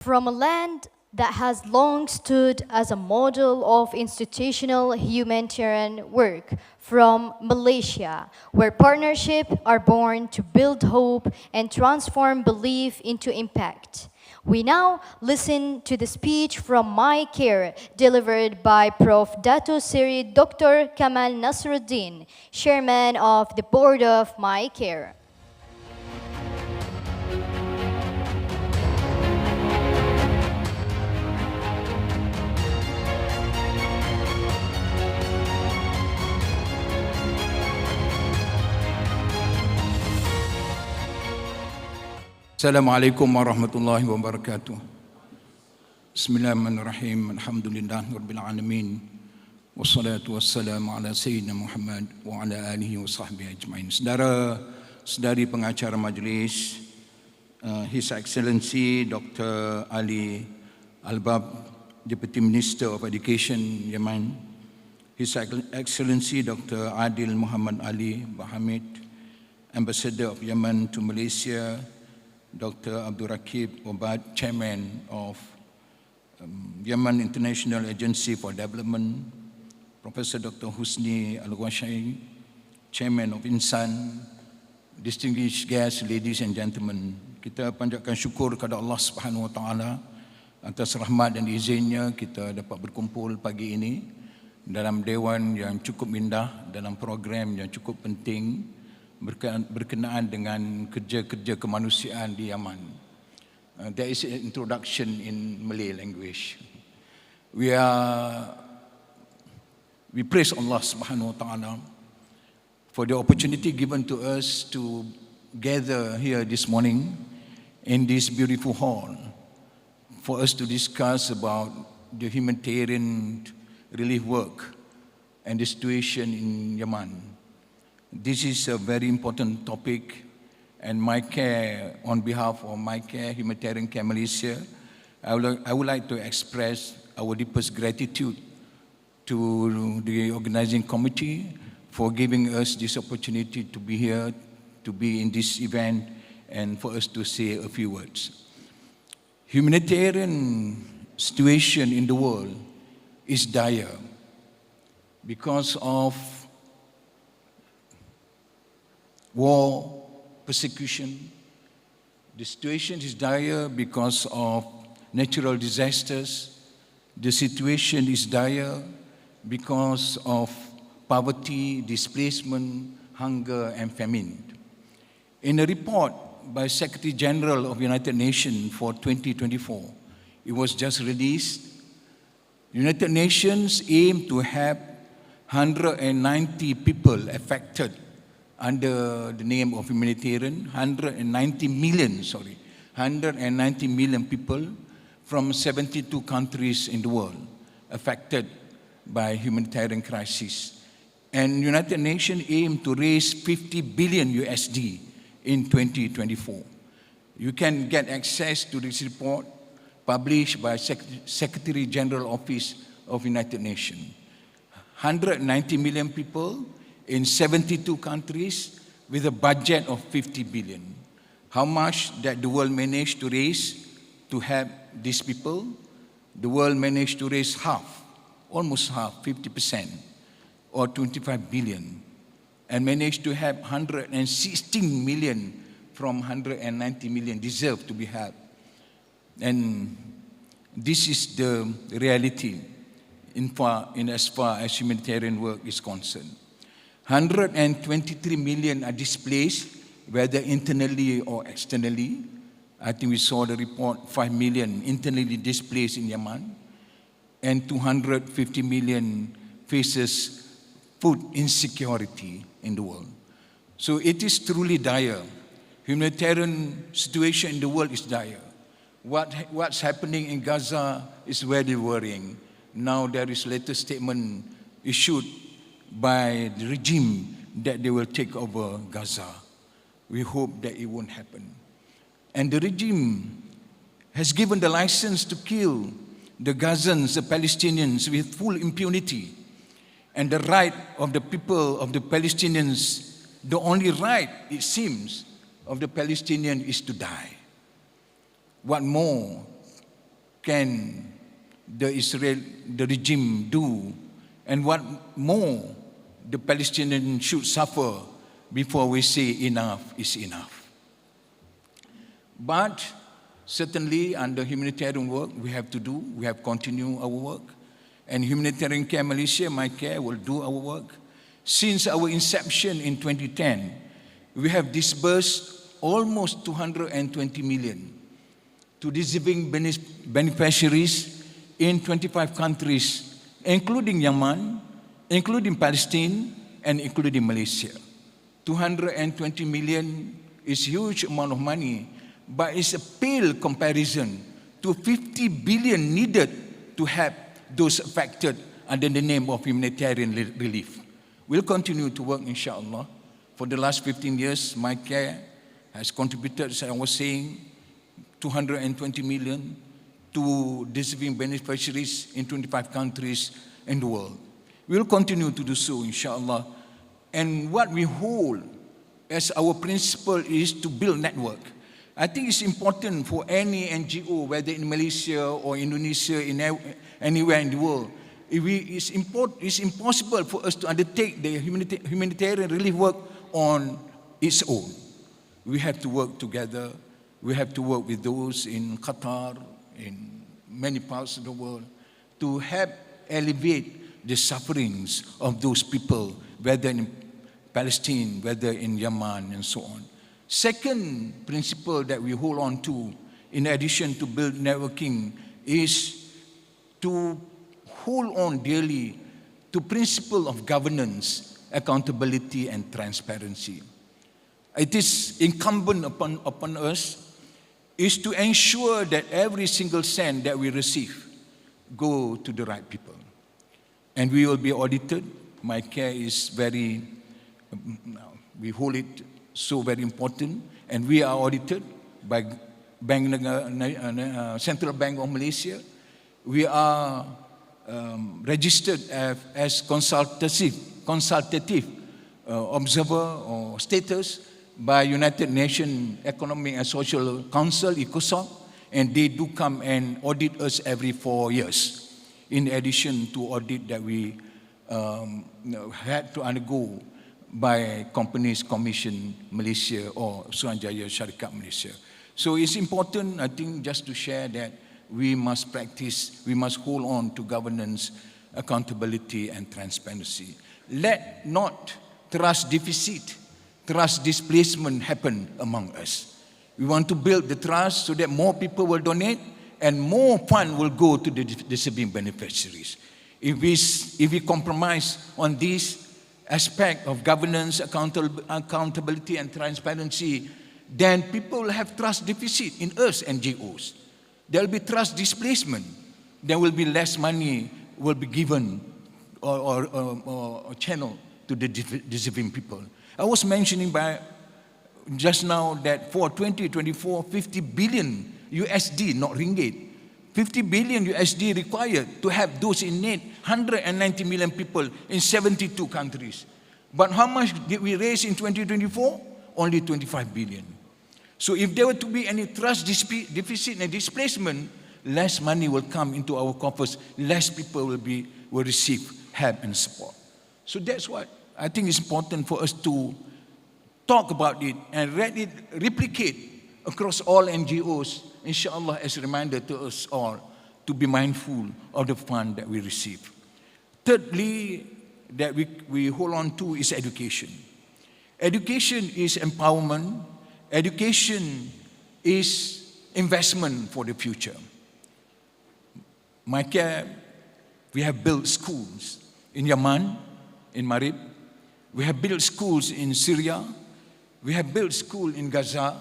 From a land that has long stood as a model of institutional humanitarian work, from Malaysia, where partnerships are born to build hope and transform belief into impact. We now listen to the speech from MyCare, delivered by Prof. Dato Seri Dr. Kamal Nasruddin, Chairman of the Board of MyCare. Assalamualaikum warahmatullahi wabarakatuh. Bismillahirrahmanirrahim. Alhamdulillahirabbil alamin. Wassalatu wassalamu ala sayyidina Muhammad wa ala alihi wa sahbihi ajmain. Saudara-saudari pengacara majlis, His Excellency Dr. Ali Albab, Deputy Minister of Education Yemen, His Excellency Dr. Adil Muhammad Ali Bahamid, Ambassador of Yemen to Malaysia, Dr. Abdul Rakib Obad, Chairman of Yemen International Agency for Development, Professor Dr. Husni Al-Washai, Chairman of INSAN, distinguished guests, ladies and gentlemen, kita panjatkan syukur kepada Allah Subhanahu Wa Taala atas rahmat dan izinnya kita dapat berkumpul pagi ini dalam dewan yang cukup indah, dalam program yang cukup penting berkenaan dengan kerja-kerja kemanusiaan di Yaman. There is an introduction in Malay language. We praise Allah Subhanahu Wa Taala for the opportunity given to us to gather here this morning in this beautiful hall for us to discuss about the humanitarian relief work and the situation in Yemen. This is a very important topic, and MyCare, on behalf of MyCare Humanitarian Care Malaysia, I would like to express our deepest gratitude to the organizing committee for giving us this opportunity to be here, to be in this event, and for us to say a few words. Humanitarian situation in the world is dire because of war, persecution. The situation is dire because of natural disasters. The situation is dire because of poverty, displacement, hunger, and famine. In a report by Secretary General of United Nations for 2024, it was just released. United Nations aim to have 190 people affected under the name of humanitarian, 190 million people from 72 countries in the world affected by humanitarian crisis. And United Nations aim to raise 50 billion USD in 2024. You can get access to this report published by Secretary General Office of United Nations. 190 million people in 72 countries with a budget of 50 billion. How much that the world managed to raise to help these people? The world managed to raise half, almost half, 50%, or 25 billion, and managed to help 116 million from 190 million deserve to be helped. And this is the reality in as far as humanitarian work is concerned. 123 million are displaced, whether internally or externally. I think we saw the report, 5 million internally displaced in Yemen, and 250 million faces food insecurity in the world. So it is truly dire. Humanitarian situation in the world is dire. What's happening in Gaza is very worrying. Now there is latest statement issued by the regime that they will take over Gaza. We hope that it won't happen. And the regime has given the license to kill the Gazans, the Palestinians, with full impunity. And the right of the people of the Palestinians, the only right, it seems, of the Palestinian is to die. What more can the regime do, and what more the Palestinians should suffer before we say enough is enough. But certainly under humanitarian work we have to do, we have to continue our work, and Humanitarian Care Malaysia, MyCare, will do our work. Since our inception in 2010, we have disbursed almost 220 million to deserving beneficiaries in 25 countries, including Yemen, including Palestine, and including Malaysia. 220 million is a huge amount of money, but it's a pale comparison to 50 billion needed to help those affected under the name of humanitarian relief. We'll continue to work, inshallah. For the last 15 years, MyCare has contributed, as I was saying, 220 million to deserving beneficiaries in 25 countries in the world. We'll continue to do so, inshallah. And what we hold as our principle is to build network. I think it's important for any NGO, whether in Malaysia or Indonesia, anywhere in the world. It's impossible for us to undertake the humanitarian relief work on its own. We have to work together. We have to work with those in Qatar, in many parts of the world, to help alleviate the sufferings of those people, whether in Palestine, whether in Yemen, and so on. Second principle that we hold on to, in addition to build networking, is to hold on dearly to principle of governance, accountability, and transparency. It is incumbent upon us is to ensure that every single cent that we receive go to the right people. And we will be audited. MyCare is very, we hold it so very important, and we are audited by Central Bank of Malaysia. We are registered as consultative observer or status by United Nations Economic and Social Council, ECOSOC, and they do come and audit us every 4 years, in addition to audit that we had to undergo by Companies Commission Malaysia or Suruhanjaya Syarikat Malaysia. So it's important, I think, just to share that we must practice, we must hold on to governance, accountability, and transparency. Let not trust deficit, trust displacement happen among us. We want to build the trust so that more people will donate and more fund will go to the deserving beneficiaries. If we compromise on this aspect of governance, accountability, and transparency, then people will have trust deficit in us, NGOs. There will be trust displacement. There will be less money will be given or channeled to the deserving people. I was mentioning just now that for 2024, 50 billion USD, not ringgit, 50 billion USD required to have those in need, 190 million people in 72 countries. But how much did we raise in 2024? Only 25 billion. So if there were to be any trust deficit and displacement, less money will come into our coffers, less people will receive help and support. So that's what I think is important for us to talk about it and replicate across all NGOs, inshallah, as a reminder to us all to be mindful of the fund that we receive. Thirdly, that we hold on to is education. Education is empowerment. Education is investment for the future. MyCare, we have built schools in Yemen, in Marib. We have built schools in Syria. We have built schools in Gaza.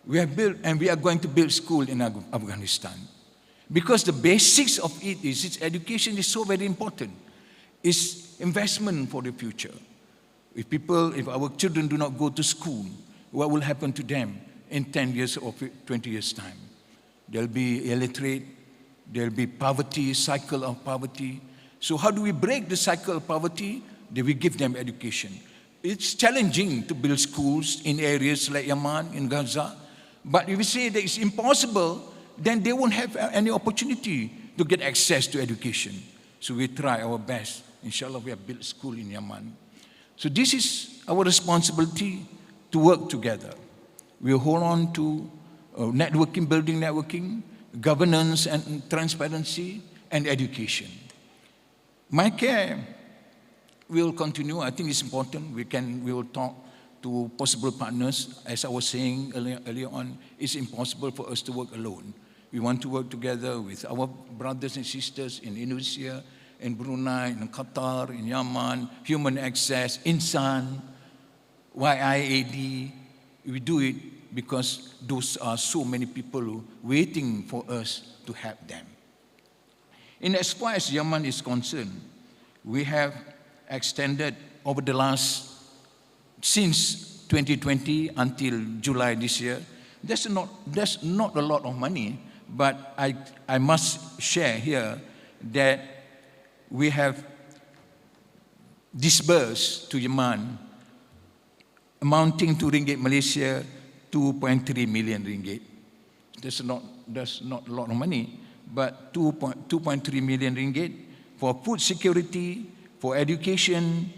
We have built, and we are going to build school in Afghanistan. Because the basics of it is, its education is so very important. It's investment for the future. If our children do not go to school, what will happen to them in 10 years or 20 years' time? There'll be illiterate, there'll be poverty, cycle of poverty. So how do we break the cycle of poverty? Do we give them education? It's challenging to build schools in areas like Yemen, in Gaza. But if we say that it's impossible, then they won't have any opportunity to get access to education. So we try our best. Inshallah, we have built school in Yemen. So this is our responsibility to work together. We hold on to networking, building networking, governance and transparency, and education. MyCare will continue. I think it's important. We will talk to possible partners. As I was saying earlier on, it's impossible for us to work alone. We want to work together with our brothers and sisters in Indonesia, in Brunei, in Qatar, in Yemen, Human Access, Insan, YIAD. We do it because those are so many people waiting for us to help them. In as far as Yemen is concerned, we have extended over the last, since 2020 until July this year. That's not a lot of money, but I must share here that we have disbursed to Yemen amounting to ringgit Malaysia 2.3 million ringgit. That's not a lot of money, but 2.3 million ringgit for food security, for education,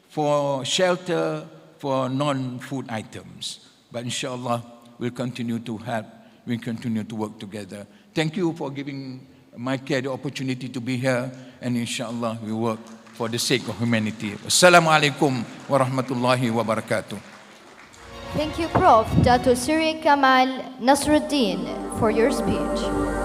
for shelter, for non-food items. But inshallah, we'll continue to help, we'll continue to work together. Thank you for giving MyCare the opportunity to be here, and inshallah, we work for the sake of humanity. Assalamu alaikum wa rahmatullahi wa barakatuh. Thank you, Prof. Dato Sri Kamal Nasruddin, for your speech.